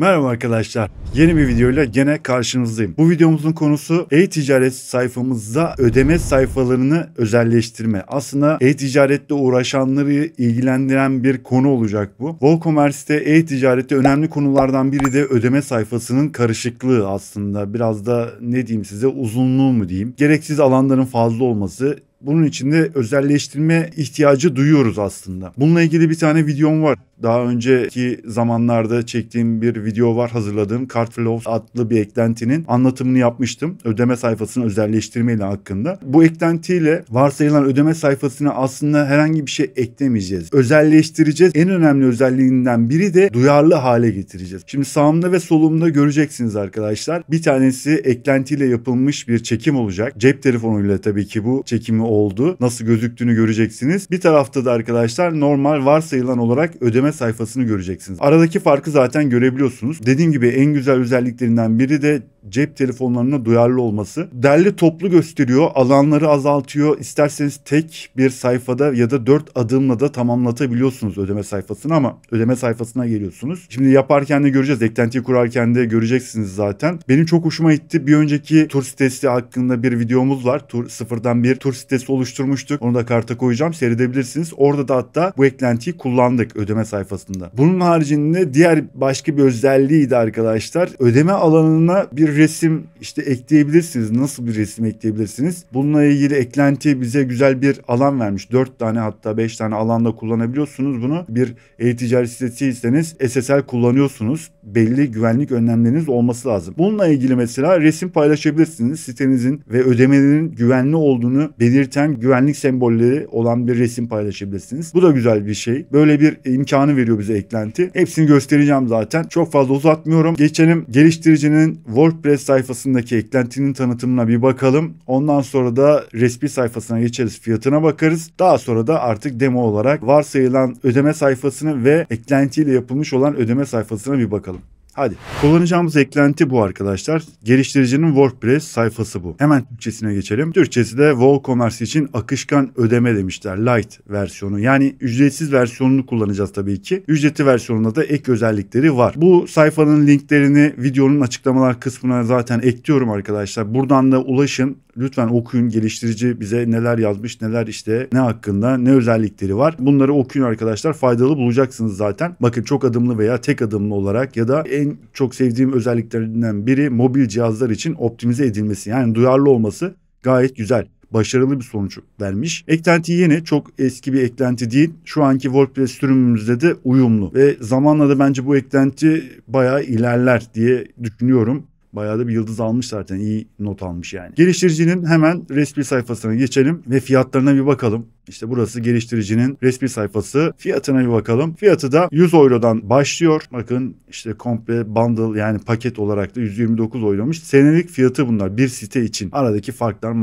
Merhaba arkadaşlar. Yeni bir videoyla gene karşınızdayım. Bu videomuzun konusu e-ticaret sayfamızda ödeme sayfalarını özelleştirme. Aslında e-ticaretle uğraşanları ilgilendiren bir konu olacak bu. WooCommerce'te e-ticarette önemli konulardan biri de ödeme sayfasının karışıklığı aslında. Biraz da ne diyeyim size, uzunluğu mu diyeyim. Gereksiz alanların fazla olması. Bunun için de özelleştirme ihtiyacı duyuyoruz aslında. Bununla ilgili bir tane videom var. Daha önceki zamanlarda çektiğim bir video var, hazırladığım Cartflow adlı bir eklentinin anlatımını yapmıştım. Ödeme sayfasını özelleştirmeyle hakkında. Bu eklentiyle varsayılan ödeme sayfasına aslında herhangi bir şey eklemeyeceğiz. Özelleştireceğiz. En önemli özelliğinden biri de duyarlı hale getireceğiz. Şimdi sağımda ve solumda göreceksiniz arkadaşlar. Bir tanesi eklentiyle yapılmış bir çekim olacak. Cep telefonuyla tabii ki bu çekimi oldu. Nasıl gözüktüğünü göreceksiniz. Bir tarafta da arkadaşlar normal varsayılan olarak ödeme sayfasını göreceksiniz. Aradaki farkı zaten görebiliyorsunuz. Dediğim gibi en güzel özelliklerinden biri de cep telefonlarına duyarlı olması. Derli toplu gösteriyor, alanları azaltıyor. İsterseniz tek bir sayfada ya da 4 adımla da tamamlatabiliyorsunuz ödeme sayfasını, ama ödeme sayfasına geliyorsunuz. Şimdi yaparken de göreceğiz. Eklentiyi kurarken de göreceksiniz zaten. Benim çok hoşuma gitti. Bir önceki tur sitesi hakkında bir videomuz var. Sıfırdan bir tur sitesi oluşturmuştuk. Onu da karta koyacağım. Seyredebilirsiniz. Orada da hatta bu eklentiyi kullandık ödeme sayfasında. Bunun haricinde diğer başka bir özelliği de arkadaşlar, ödeme alanına bir resim ekleyebilirsiniz. Nasıl bir resim ekleyebilirsiniz? Bununla ilgili eklenti bize güzel bir alan vermiş. 4 tane hatta 5 tane alanda kullanabiliyorsunuz bunu. Bir e-ticaret sitesiyseniz SSL kullanıyorsunuz. Belli güvenlik önlemleriniz olması lazım. Bununla ilgili mesela resim paylaşabilirsiniz. Sitenizin ve ödemelerin güvenli olduğunu belirten güvenlik sembolleri olan bir resim paylaşabilirsiniz. Bu da güzel bir şey. Böyle bir imkanı veriyor bize eklenti. Hepsini göstereceğim zaten. Çok fazla uzatmıyorum. Geçelim geliştiricinin WordPress sayfasındaki eklentinin tanıtımına bir bakalım. Ondan sonra da resmi sayfasına geçeriz. Fiyatına bakarız. Daha sonra da artık demo olarak varsayılan ödeme sayfasını ve eklentiyle yapılmış olan ödeme sayfasına bir bakalım. Hadi. Kullanacağımız eklenti bu arkadaşlar. Geliştiricinin WordPress sayfası bu. Hemen Türkçesine geçelim. Türkçesi de WooCommerce için akışkan ödeme demişler. Light versiyonu. Yani ücretsiz versiyonunu kullanacağız tabii ki. Ücretli versiyonunda da ek özellikleri var. Bu sayfanın linklerini videonun açıklamalar kısmına zaten ekliyorum arkadaşlar. Buradan da ulaşın. Lütfen okuyun, geliştirici bize neler yazmış, neler ne hakkında, ne özellikleri var. Bunları okuyun arkadaşlar. Faydalı bulacaksınız zaten. Bakın, çok adımlı veya tek adımlı olarak ya da en çok sevdiğim özelliklerinden biri mobil cihazlar için optimize edilmesi. Yani duyarlı olması gayet güzel. Başarılı bir sonuç vermiş. Eklenti yeni, çok eski bir eklenti değil. Şu anki WordPress sürümümüzde de uyumlu. Ve zamanla da bence bu eklenti bayağı ilerler diye düşünüyorum. Bayağı da bir yıldız almış zaten. İyi not almış yani. Geliştiricinin hemen resmi sayfasına geçelim ve fiyatlarına bir bakalım. İşte burası geliştiricinin resmi sayfası. Fiyatına bir bakalım. Fiyatı da 100 eurodan başlıyor. Bakın komple bundle, yani paket olarak da 129 euroymuş. Senelik fiyatı bunlar bir site için. Aradaki farklar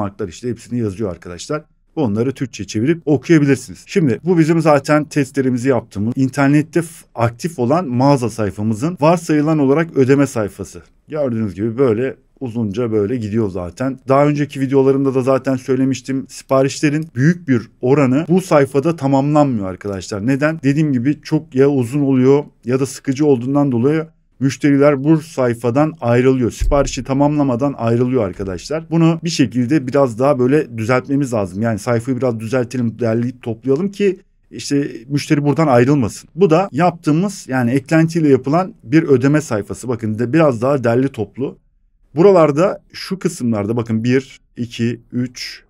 hepsini yazıyor arkadaşlar. Onları Türkçe çevirip okuyabilirsiniz. Şimdi bu bizim zaten testlerimizi yaptığımız internette aktif olan mağaza sayfamızın varsayılan olarak ödeme sayfası. Gördüğünüz gibi böyle uzunca böyle gidiyor zaten. Daha önceki videolarımda da zaten söylemiştim. Siparişlerin büyük bir oranı bu sayfada tamamlanmıyor arkadaşlar. Neden? Dediğim gibi çok ya uzun oluyor ya da sıkıcı olduğundan dolayı müşteriler bu sayfadan ayrılıyor. Siparişi tamamlamadan ayrılıyor arkadaşlar. Bunu bir şekilde biraz daha böyle düzeltmemiz lazım. Yani sayfayı biraz düzeltelim, derleyip toplayalım ki müşteri buradan ayrılmasın. Bu da yaptığımız, yani eklentiyle yapılan bir ödeme sayfası. Bakın biraz daha derli toplu. Buralarda şu kısımlarda bakın 1, 2, 3,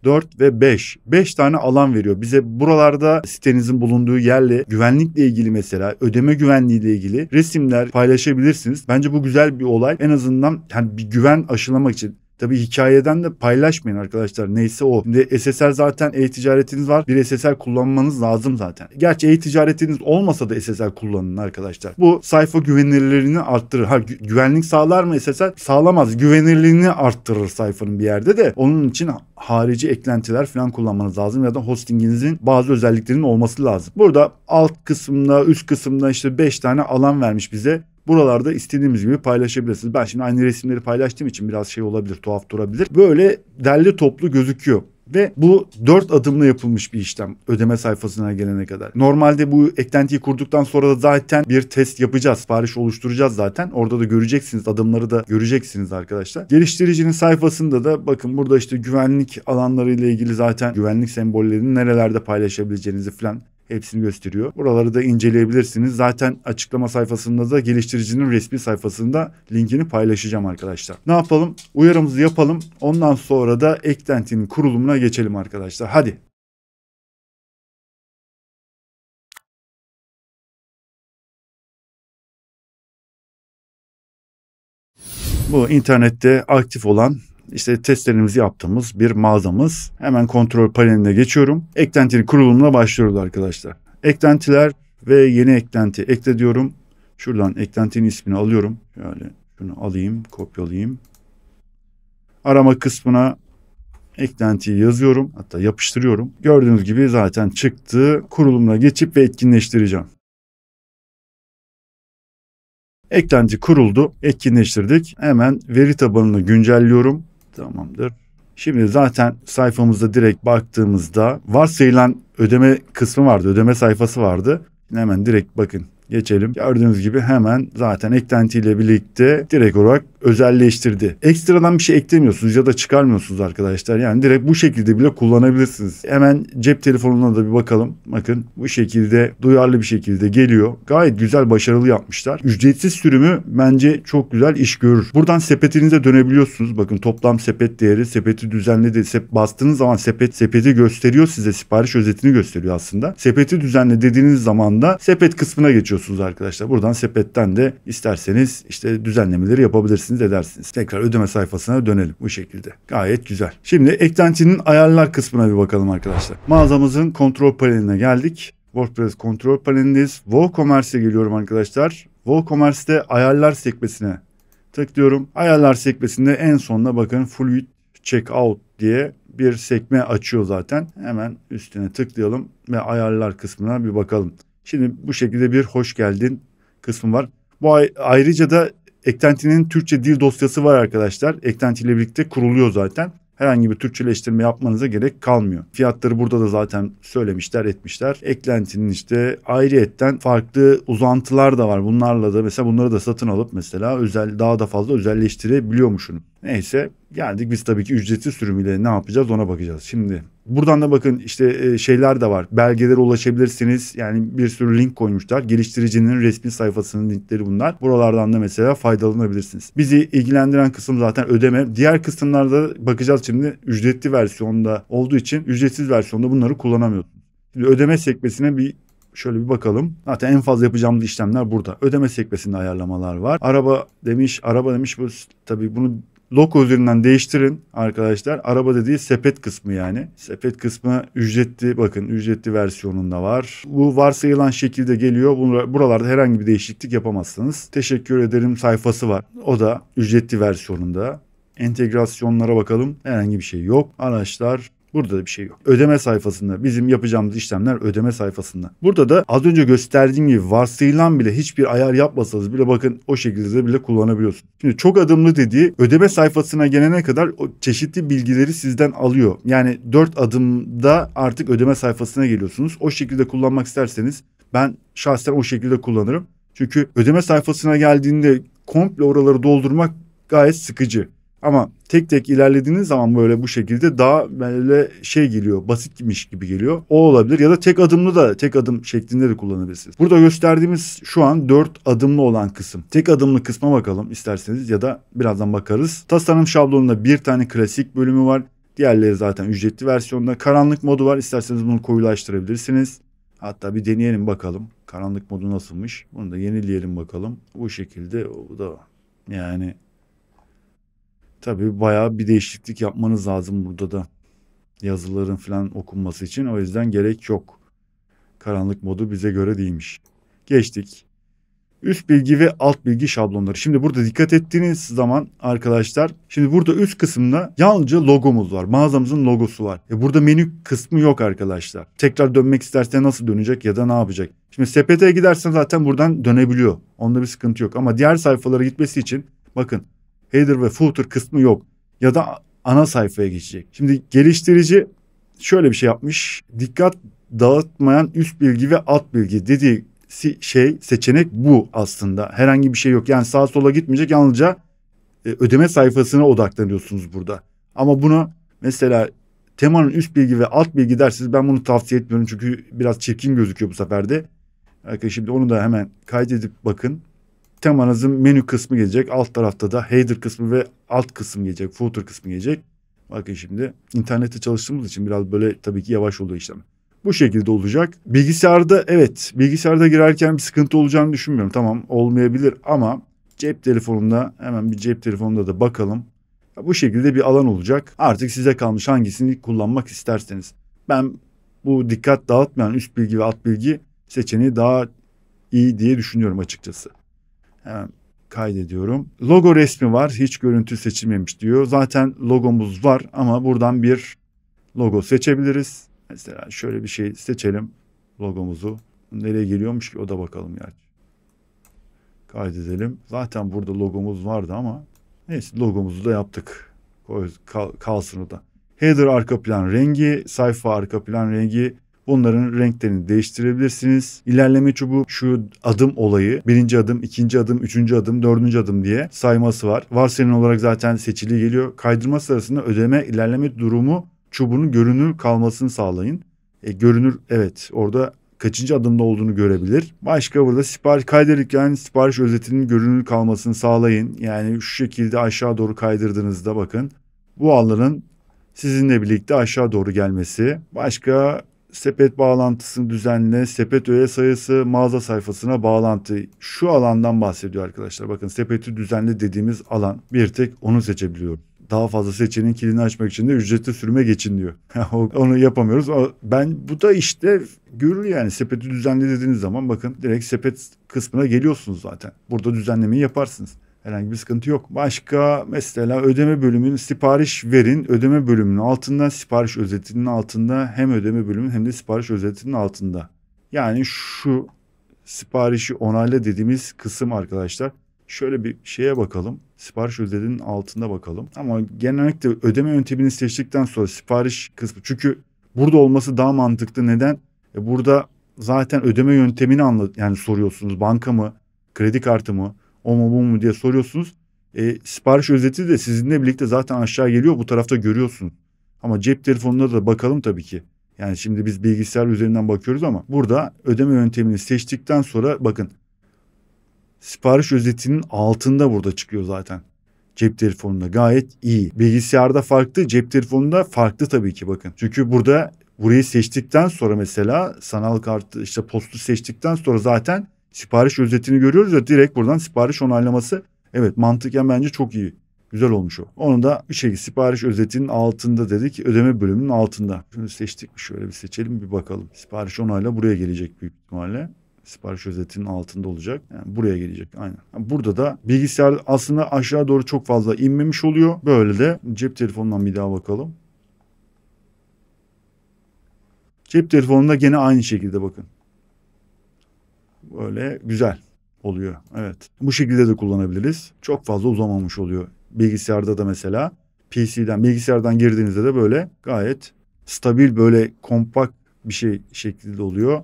4 ve 5. 5 tane alan veriyor. Bize buralarda sitenizin bulunduğu yerle, güvenlikle ilgili, mesela ödeme güvenliğiyle ilgili resimler paylaşabilirsiniz. Bence bu güzel bir olay. En azından bir güven aşılamak için. Tabii hikayeden de paylaşmayın arkadaşlar. Neyse o. Şimdi SSL zaten e-ticaretiniz var. Bir SSL kullanmanız lazım zaten. Gerçi e-ticaretiniz olmasa da SSL kullanın arkadaşlar. Bu sayfa güvenilirliğini arttırır. Güvenlik sağlar mı SSL? Sağlamaz. Güvenilirliğini arttırır sayfanın bir yerde de. Onun için harici eklentiler falan kullanmanız lazım ya da hostinginizin bazı özelliklerinin olması lazım. Burada alt kısımda, üst kısımda 5 tane alan vermiş bize. Buralarda istediğimiz gibi paylaşabilirsiniz. Ben şimdi aynı resimleri paylaştığım için biraz olabilir, tuhaf durabilir. Böyle derli toplu gözüküyor. Ve bu 4 adımla yapılmış bir işlem ödeme sayfasına gelene kadar. Normalde bu eklentiyi kurduktan sonra da zaten bir test yapacağız. Sipariş oluşturacağız zaten. Orada da göreceksiniz. Adımları da göreceksiniz arkadaşlar. Geliştiricinin sayfasında da bakın burada işte güvenlik alanları ile ilgili zaten güvenlik sembollerini nerelerde paylaşabileceğinizi falan hepsini gösteriyor. Buraları da inceleyebilirsiniz. Zaten açıklama sayfasında da geliştiricinin resmi sayfasında linkini paylaşacağım arkadaşlar. Ne yapalım? Uyarımızı yapalım. Ondan sonra da eklentinin kurulumuna geçelim arkadaşlar. Hadi. Bu internette aktif olan işte testlerimizi yaptığımız bir mağazamız. Hemen kontrol paneline geçiyorum. Eklentinin kurulumuna başlıyoruz arkadaşlar. Eklentiler ve yeni eklenti ekle diyorum. Şuradan eklentinin ismini alıyorum. Şöyle şunu alayım, kopyalayayım. Arama kısmına eklentiyi yazıyorum. Hatta yapıştırıyorum. Gördüğünüz gibi zaten çıktı. Kurulumuna geçip ve etkinleştireceğim. Eklenti kuruldu. Etkinleştirdik. Hemen veri tabanını güncelliyorum. Tamamdır. Şimdi zaten sayfamızda direkt baktığımızda varsayılan ödeme kısmı vardı. Ödeme sayfası vardı. Şimdi hemen direkt bakın geçelim. Gördüğünüz gibi hemen zaten eklentiyle birlikte direkt olarak özelleştirdi. Ekstradan bir şey eklemiyorsunuz ya da çıkarmıyorsunuz arkadaşlar. Yani direkt bu şekilde bile kullanabilirsiniz. Hemen cep telefonuna da bir bakalım. Bakın bu şekilde duyarlı bir şekilde geliyor. Gayet güzel, başarılı yapmışlar. Ücretsiz sürümü bence çok güzel iş görür. Buradan sepetinize dönebiliyorsunuz. Bakın toplam sepet değeri, sepeti düzenledi. Bastığınız zaman sepeti gösteriyor size. Sipariş özetini gösteriyor aslında. Sepeti düzenle dediğiniz zaman da sepet kısmına geçiyorsunuz arkadaşlar. Buradan sepetten de isterseniz işte düzenlemeleri yapabilirsiniz, edersiniz. Tekrar ödeme sayfasına dönelim bu şekilde. Gayet güzel. Şimdi eklentinin ayarlar kısmına bir bakalım arkadaşlar. Mağazamızın kontrol paneline geldik. WordPress kontrol panelindeyiz. WooCommerce'e geliyorum arkadaşlar. WooCommerce'te ayarlar sekmesine tıklıyorum. Ayarlar sekmesinde en sonuna bakın Fluid Checkout diye bir sekme açıyor zaten. Hemen üstüne tıklayalım ve ayarlar kısmına bir bakalım. Şimdi bu şekilde bir hoş geldin kısmı var. Bu ayrıca da eklentinin Türkçe dil dosyası var arkadaşlar. Eklentiyle birlikte kuruluyor zaten. Herhangi bir Türkçeleştirme yapmanıza gerek kalmıyor. Fiyatları burada da zaten söylemişler, etmişler. Eklentinin işte ayrıyetten farklı uzantılar da var. Bunlarla da mesela bunları da satın alıp mesela daha da fazla özelleştirebiliyormuşsunuz. Neyse geldik biz tabii ki ücretsiz sürümüyle ne yapacağız ona bakacağız. Şimdi buradan da bakın işte şeyler de var. Belgelere ulaşabilirsiniz. Yani bir sürü link koymuşlar. Geliştiricinin resmi sayfasının linkleri bunlar. Buralardan da mesela faydalanabilirsiniz. Bizi ilgilendiren kısım zaten ödeme. Diğer kısımlarda bakacağız şimdi ücretli versiyonda olduğu için ücretsiz versiyonda bunları kullanamıyorsunuz. Şimdi ödeme sekmesine şöyle bir bakalım. Zaten en fazla yapacağımız işlemler burada. Ödeme sekmesinde ayarlamalar var. Araba demiş bu tabii bunu logo üzerinden değiştirin arkadaşlar. Araba dediği sepet kısmı yani. Sepet kısmı ücretli, bakın ücretli versiyonunda var. Bu varsayılan şekilde geliyor. Buralarda herhangi bir değişiklik yapamazsınız. Teşekkür ederim sayfası var. O da ücretli versiyonunda. Entegrasyonlara bakalım. Herhangi bir şey yok. Araçlar. Burada da bir şey yok. Ödeme sayfasında bizim yapacağımız işlemler ödeme sayfasında. Burada da az önce gösterdiğim gibi varsayılan bile hiçbir ayar yapmasanız bile bakın o şekilde de bile kullanabiliyorsunuz. Şimdi çok adımlı dediği ödeme sayfasına gelene kadar o çeşitli bilgileri sizden alıyor. Yani 4 adımda artık ödeme sayfasına geliyorsunuz. O şekilde kullanmak isterseniz ben şahsen o şekilde kullanırım. Çünkü ödeme sayfasına geldiğinde komple oraları doldurmak gayet sıkıcı. Ama tek tek ilerlediğiniz zaman böyle bu şekilde daha böyle şey geliyor, basitmiş gibi geliyor. O olabilir ya da tek adım şeklinde de kullanabilirsiniz. Burada gösterdiğimiz şu an 4 adımlı olan kısım. Tek adımlı kısma bakalım isterseniz ya da birazdan bakarız. Tasarım şablonunda bir tane klasik bölümü var. Diğerleri zaten ücretli versiyonda. Karanlık modu var. İsterseniz bunu koyulaştırabilirsiniz. Hatta bir deneyelim bakalım. Karanlık modu nasılmış? Bunu da yenileyelim bakalım. Bu şekilde o da yani... Tabii bayağı bir değişiklik yapmanız lazım burada da. Yazıların falan okunması için. O yüzden gerek yok. Karanlık modu bize göre değilmiş. Geçtik. Üst bilgi ve alt bilgi şablonları. Şimdi burada dikkat ettiğiniz zaman arkadaşlar. Şimdi burada üst kısımda yalnızca logomuz var. Mağazamızın logosu var. Burada menü kısmı yok arkadaşlar. Tekrar dönmek isterse nasıl dönecek ya da ne yapacak? Şimdi sepete gidersen zaten buradan dönebiliyor. Onda bir sıkıntı yok. Ama diğer sayfalara gitmesi için bakın. Header ve footer kısmı yok. Ya da ana sayfaya geçecek. Şimdi geliştirici şöyle bir şey yapmış. Dikkat dağıtmayan üst bilgi ve alt bilgi dediği seçenek bu aslında. Herhangi bir şey yok. Yani sağa sola gitmeyecek, yalnızca ödeme sayfasına odaklanıyorsunuz burada. Ama bunu mesela temanın üst bilgi ve alt bilgi derseniz ben bunu tavsiye etmiyorum. Çünkü biraz çirkin gözüküyor bu sefer de. Arkadaşlar şimdi onu da hemen kaydedip bakın. Temanızın menü kısmı gelecek. Alt tarafta da header kısmı ve alt kısım gelecek. Footer kısmı gelecek. Bakın şimdi internette çalıştığımız için biraz böyle tabii ki yavaş oluyor işlem. Bu şekilde olacak. Bilgisayarda evet, bilgisayarda girerken bir sıkıntı olacağını düşünmüyorum. Tamam, olmayabilir ama cep telefonunda, hemen bir cep telefonunda da bakalım. Bu şekilde bir alan olacak. Artık size kalmış hangisini kullanmak isterseniz. Ben bu dikkat dağıtmayan üst bilgi ve alt bilgi seçeneği daha iyi diye düşünüyorum açıkçası. Hemen kaydediyorum. Logo resmi var. Hiç görüntü seçilmemiş diyor. Zaten logomuz var ama buradan bir logo seçebiliriz. Mesela şöyle bir şey seçelim logomuzu. Nereye geliyormuş ki o da bakalım yani. Kaydedelim. Zaten burada logomuz vardı ama neyse, logomuzu da yaptık. Kalsın o da. Header arka plan rengi, sayfa arka plan rengi. Bunların renklerini değiştirebilirsiniz. İlerleme çubuğu şu adım olayı. 1. adım, 2. adım, 3. adım, 4. adım diye sayması var. Varsayılan olarak zaten seçili geliyor. Kaydırma sırasında ödeme ilerleme durumu çubuğunun görünür kalmasını sağlayın. Görünür, evet, orada kaçıncı adımda olduğunu görebilir. Başka burada sipariş kaydırırken sipariş özetinin görünür kalmasını sağlayın. Yani şu şekilde aşağı doğru kaydırdığınızda bakın bu alanın sizinle birlikte aşağı doğru gelmesi. Başka sepet bağlantısını düzenle, sepet öğe sayısı, mağaza sayfasına bağlantı. Şu alandan bahsediyor arkadaşlar. Bakın sepeti düzenle dediğimiz alan, bir tek onu seçebiliyoruz. Daha fazla seçeneğin kilidini açmak için de ücretli sürüme geçin diyor. Onu yapamıyoruz. Bu da işte görülüyor yani, sepeti düzenle dediğiniz zaman bakın direkt sepet kısmına geliyorsunuz zaten. Burada düzenlemeyi yaparsınız. Herhangi bir sıkıntı yok. Başka mesela ödeme bölümünün sipariş verin. Ödeme bölümünün altında, sipariş özetinin altında, hem ödeme bölümünün hem de sipariş özetinin altında. Yani şu siparişi onayla dediğimiz kısım arkadaşlar. Şöyle bir şeye bakalım. Sipariş özetinin altında bakalım. Ama genellikle ödeme yöntemini seçtikten sonra sipariş kısmı. Çünkü burada olması daha mantıklı. Neden? Burada zaten ödeme yöntemini yani soruyorsunuz. Banka mı? Kredi kartı mı? O mu bu mu diye soruyorsunuz. Sipariş özeti de sizinle birlikte zaten aşağı geliyor. Bu tarafta görüyorsunuz. Ama cep telefonuna da bakalım tabii ki. Yani şimdi biz bilgisayar üzerinden bakıyoruz ama burada ödeme yöntemini seçtikten sonra bakın sipariş özetinin altında burada çıkıyor zaten. Cep telefonunda gayet iyi. Bilgisayarda farklı, cep telefonunda farklı tabii ki bakın. Çünkü burayı seçtikten sonra mesela sanal kartı işte postu seçtikten sonra zaten sipariş özetini görüyoruz ya, direkt buradan sipariş onaylaması. Evet, mantıken bence çok iyi. Güzel olmuş o. Onu da bir şekilde sipariş özetinin altında dedik. Ödeme bölümünün altında. Şunu seçtik mi? Şöyle bir seçelim, bir bakalım. Sipariş onayla buraya gelecek büyük ihtimalle. Sipariş özetinin altında olacak. Yani buraya gelecek. Aynen. Burada da bilgisayar aslında aşağı doğru çok fazla inmemiş oluyor. Böyle de cep telefonundan bir daha bakalım. Cep telefonunda gene aynı şekilde bakın. Böyle güzel oluyor. Evet. Bu şekilde de kullanabiliriz. Çok fazla uzamamış oluyor. Bilgisayarda da mesela bilgisayardan girdiğinizde de böyle gayet stabil, böyle kompakt bir şey şeklinde oluyor.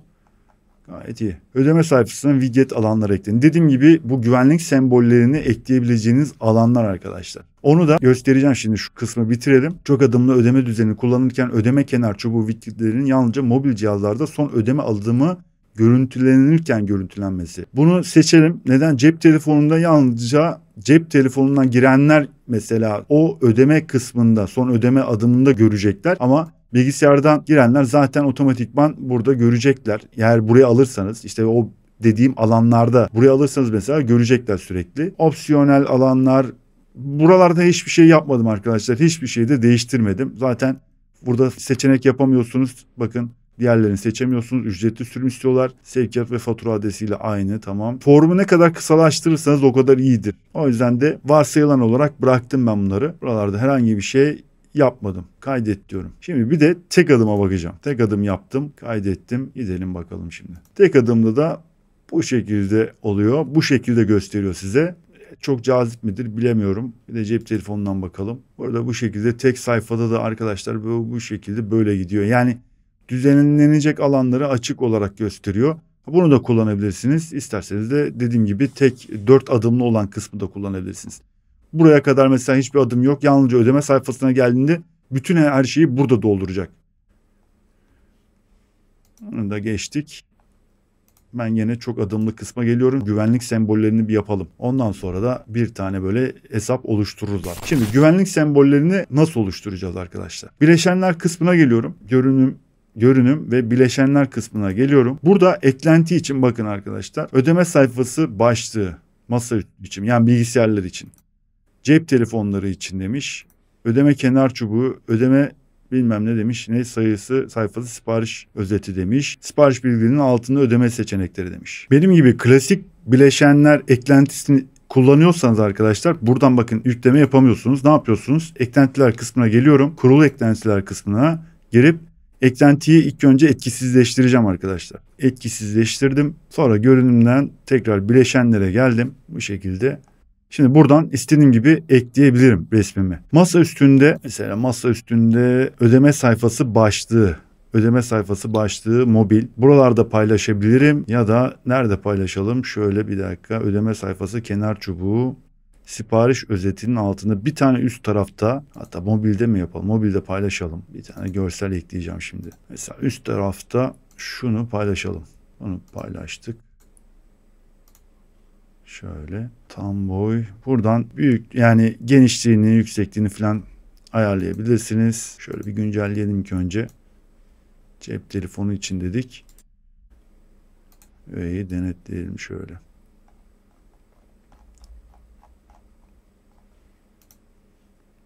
Gayet iyi. Ödeme sayfasına widget alanları ekleyin. Dediğim gibi bu güvenlik sembollerini ekleyebileceğiniz alanlar arkadaşlar. Onu da göstereceğim şimdi, şu kısmı bitirelim. Çok adımlı ödeme düzenini kullanırken ödeme kenar çubuğu widgetlerinin yalnızca mobil cihazlarda son ödeme adımı görüntülenirken görüntülenmesi. Bunu seçelim. Neden? Cep telefonunda yalnızca cep telefonundan girenler mesela o ödeme kısmında, son ödeme adımında görecekler ama bilgisayardan girenler zaten otomatikman burada görecekler. Eğer buraya alırsanız işte o dediğim alanlarda buraya alırsanız mesela görecekler sürekli. Opsiyonel alanlar, buralarda hiçbir şey yapmadım arkadaşlar. Hiçbir şey de değiştirmedim. Zaten burada seçenek yapamıyorsunuz. Bakın diğerlerini seçemiyorsunuz. Ücretli sürüm istiyorlar. Sevkiyat ve fatura adresiyle aynı, tamam. Formu ne kadar kısalaştırırsanız o kadar iyidir. O yüzden de varsayılan olarak bıraktım ben bunları. Buralarda herhangi bir şey yapmadım. Kaydet diyorum. Şimdi bir de tek adıma bakacağım. Tek adım yaptım. Kaydettim. Gidelim bakalım şimdi. Tek adımda da bu şekilde oluyor. Bu şekilde gösteriyor size. çok cazip midir bilemiyorum. Bir de cep telefonundan bakalım. Burada bu şekilde tek sayfada da arkadaşlar bu şekilde böyle gidiyor. Yani düzenlenecek alanları açık olarak gösteriyor. Bunu da kullanabilirsiniz. İsterseniz de dediğim gibi tek 4 adımlı olan kısmı da kullanabilirsiniz. Buraya kadar mesela hiçbir adım yok. Yalnızca ödeme sayfasına geldiğinde bütün her şeyi burada dolduracak. Onu da geçtik. Ben yine çok adımlı kısma geliyorum. Güvenlik sembollerini bir yapalım. Ondan sonra da bir tane böyle hesap oluştururlar. Şimdi güvenlik sembollerini nasıl oluşturacağız arkadaşlar? Bileşenler kısmına geliyorum. Görünüm ve bileşenler kısmına geliyorum. Burada eklenti için bakın arkadaşlar. Ödeme sayfası başlığı, masaüstü için yani bilgisayarlar için. Cep telefonları için demiş. Ödeme kenar çubuğu, ödeme bilmem ne demiş. Ne sayısı, sayfası, sipariş özeti demiş. Sipariş bilgilerinin altında ödeme seçenekleri demiş. Benim gibi klasik bileşenler eklentisini kullanıyorsanız arkadaşlar buradan bakın yükleme yapamıyorsunuz. Ne yapıyorsunuz? Eklentiler kısmına geliyorum. Kurulu eklentiler kısmına girip eklentiyi ilk önce etkisizleştireceğim arkadaşlar. Etkisizleştirdim. Sonra görünümden tekrar bileşenlere geldim. Bu şekilde. Şimdi buradan istediğim gibi ekleyebilirim resmimi. Masa üstünde mesela masa üstünde ödeme sayfası başlığı. Ödeme sayfası başlığı mobil. Buralarda paylaşabilirim ya da nerede paylaşalım? Şöyle bir dakika. Ödeme sayfası kenar çubuğu. Sipariş özetinin altında bir tane üst tarafta, hatta mobilde mi yapalım? Mobilde paylaşalım. Bir tane görsel ekleyeceğim şimdi. Mesela üst tarafta şunu paylaşalım. Bunu paylaştık. Şöyle tam boy. Buradan büyük yani genişliğini, yüksekliğini falan ayarlayabilirsiniz. Şöyle bir güncelleyelim ki önce. Cep telefonu için dedik. Ve denetleyelim şöyle.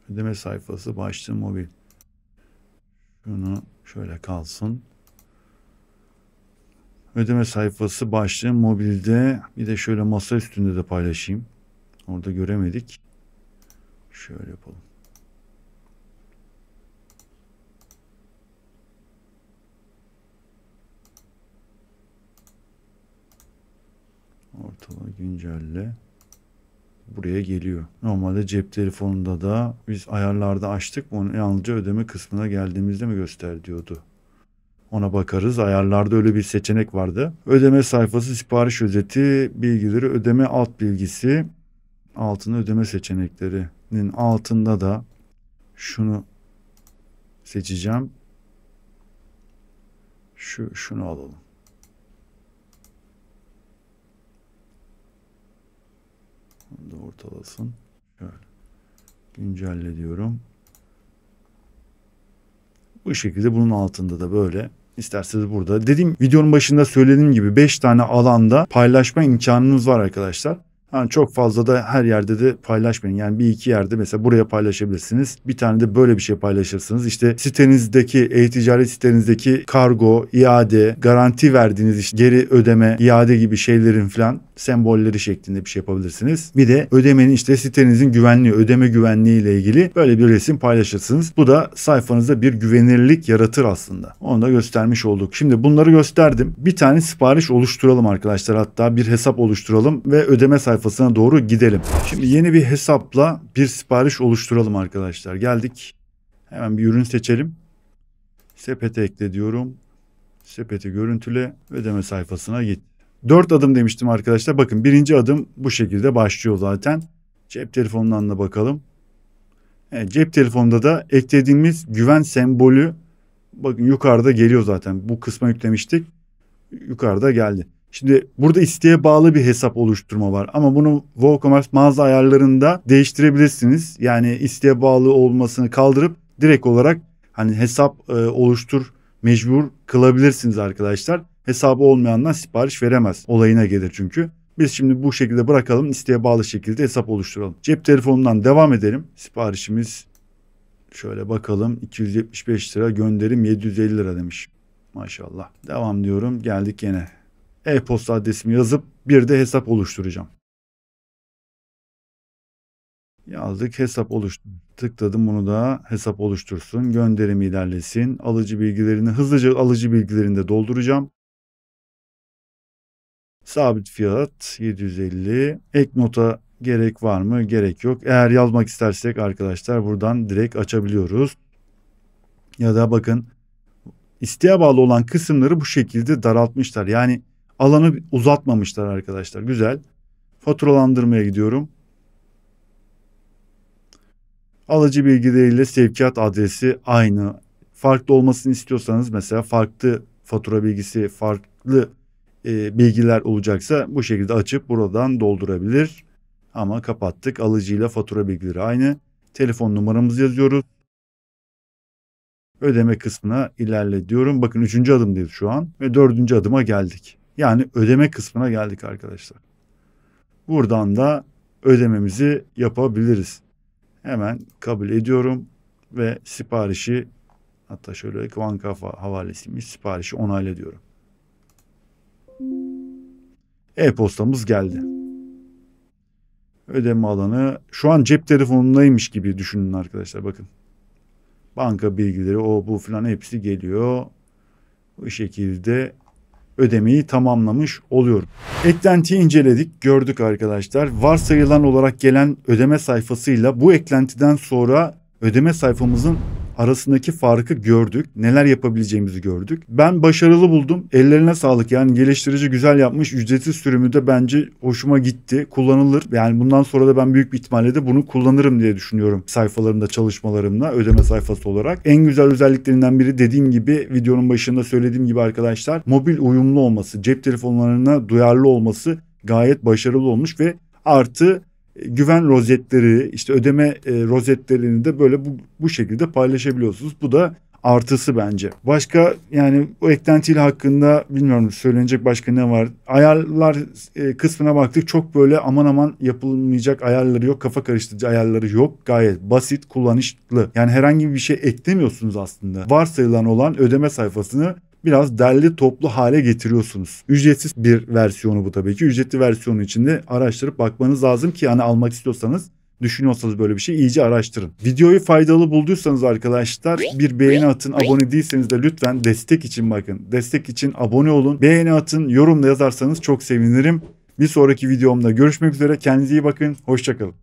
Ödeme sayfası başlığı mobil. Şunu şöyle kalsın. Ödeme sayfası başlığı mobilde. Bir de şöyle masa üstünde de paylaşayım. Orada göremedik. Şöyle yapalım. Ortalığı güncelle. Buraya geliyor. Normalde cep telefonunda da biz ayarlarda açtık. Onu yalnızca ödeme kısmına geldiğimizde mi göster diyordu. Ona bakarız. Ayarlarda öyle bir seçenek vardı. Ödeme sayfası, sipariş özeti, bilgileri, ödeme alt bilgisi. Altında ödeme seçeneklerinin altında da şunu seçeceğim. Şunu alalım. Onu da ortalasın. Şöyle. Güncelle diyorum. Bu şekilde bunun altında da böyle. İsterseniz burada. Dediğim videonun başında söylediğim gibi 5 tane alanda paylaşma imkanınız var arkadaşlar. Yani çok fazla da her yerde de paylaşmayın. Yani bir iki yerde mesela buraya paylaşabilirsiniz. Bir tane de böyle bir şey paylaşırsınız. İşte sitenizdeki, e-ticaret sitenizdeki kargo, iade, garanti verdiğiniz işte geri ödeme, iade gibi şeylerin falan sembolleri şeklinde bir şey yapabilirsiniz. Bir de ödemenin işte sitenizin güvenliği, ödeme güvenliği ile ilgili böyle bir resim paylaşırsınız. Bu da sayfanızda bir güvenirlik yaratır aslında. Onu da göstermiş olduk. Şimdi bunları gösterdim. Bir tane sipariş oluşturalım arkadaşlar. Hatta bir hesap oluşturalım ve ödeme sayfasına doğru gidelim. Şimdi yeni bir hesapla bir sipariş oluşturalım arkadaşlar. Geldik. Hemen bir ürün seçelim. Sepete ekle diyorum. Sepeti görüntüle, ödeme sayfasına git. 4 adım demiştim arkadaşlar. Bakın birinci adım bu şekilde başlıyor zaten. Cep telefonundan da bakalım. Evet, cep telefonunda da eklediğimiz güven sembolü bakın yukarıda geliyor zaten. Bu kısma yüklemiştik. Yukarıda geldi. Şimdi burada isteğe bağlı bir hesap oluşturma var. Ama bunu WooCommerce mağaza ayarlarında değiştirebilirsiniz. Yani isteğe bağlı olmasını kaldırıp direkt olarak hani hesap oluştur mecbur kılabilirsiniz arkadaşlar. Hesabı olmayandan sipariş veremez. Olayına gelir çünkü. Biz şimdi bu şekilde bırakalım. İsteğe bağlı şekilde hesap oluşturalım. Cep telefonundan devam edelim. Siparişimiz şöyle bakalım. 275 lira, gönderim 750 lira demiş. Maşallah. Devam diyorum. Geldik yine. E-posta adresimi yazıp bir de hesap oluşturacağım. Yazdık, hesap oluştur. Tıkladım, bunu da hesap oluştursun. Gönderim ilerlesin. Alıcı bilgilerini hızlıca alıcı bilgilerini de dolduracağım. Sabit fiyat 750. Ek nota Gerek var mı? Gerek yok. Eğer yazmak istersek arkadaşlar buradan direkt açabiliyoruz. Ya da bakın isteğe bağlı olan kısımları bu şekilde daraltmışlar. Yani alanı uzatmamışlar arkadaşlar. Güzel. Faturalandırmaya gidiyorum. Alıcı bilgileriyle sevkiyat adresi aynı. Farklı olmasını istiyorsanız mesela farklı fatura bilgisi, farklı bilgiler olacaksa bu şekilde açıp buradan doldurabilir. Ama kapattık. Alıcıyla fatura bilgileri aynı. Telefon numaramızı yazıyoruz. Ödeme kısmına ilerle diyorum. Bakın 3. adımdayız şu an ve 4. adıma geldik. Yani ödeme kısmına geldik arkadaşlar. Buradan da ödememizi yapabiliriz. Hemen kabul ediyorum ve siparişi, hatta şöyle banka havalesiymiş, siparişi onayla diyorum. E-postamız geldi. Ödeme alanı şu an cep telefonundaymış gibi düşünün arkadaşlar, bakın. Banka bilgileri, o bu falan hepsi geliyor. Bu şekilde ödemeyi tamamlamış oluyorum. Eklentiyi inceledik, gördük arkadaşlar. Varsayılan olarak gelen ödeme sayfasıyla bu eklentiden sonra ödeme sayfamızın arasındaki farkı gördük. Neler yapabileceğimizi gördük. Ben başarılı buldum. Ellerine sağlık. Yani geliştirici güzel yapmış. Ücretsiz sürümü de bence hoşuma gitti. Kullanılır. Yani bundan sonra da ben büyük bir ihtimalle de bunu kullanırım diye düşünüyorum. Sayfalarımda, çalışmalarımda ödeme sayfası olarak. En güzel özelliklerinden biri, dediğim gibi videonun başında söylediğim gibi arkadaşlar, mobil uyumlu olması, cep telefonlarına duyarlı olması gayet başarılı olmuş ve artı güven rozetleri, işte ödeme rozetlerini de böyle bu şekilde paylaşabiliyorsunuz. Bu da artısı bence. Başka, yani o eklentiyle hakkında bilmiyorum, söylenecek başka ne var? Ayarlar kısmına baktık. Çok böyle aman aman yapılmayacak ayarları yok. Kafa karıştırıcı ayarları yok. Gayet basit, kullanışlı. Yani herhangi bir şey eklemiyorsunuz aslında. Varsayılan olan ödeme sayfasını biraz derli toplu hale getiriyorsunuz. Ücretsiz bir versiyonu bu tabii ki. Ücretli versiyonu için de araştırıp bakmanız lazım ki hani almak istiyorsanız, düşünüyorsanız böyle bir şey, iyice araştırın. Videoyu faydalı bulduysanız arkadaşlar bir beğeni atın. Abone değilseniz de lütfen destek için, bakın, destek için abone olun. Beğeni atın, yorumda yazarsanız çok sevinirim. Bir sonraki videomda görüşmek üzere. Kendinize iyi bakın. Hoşça kalın.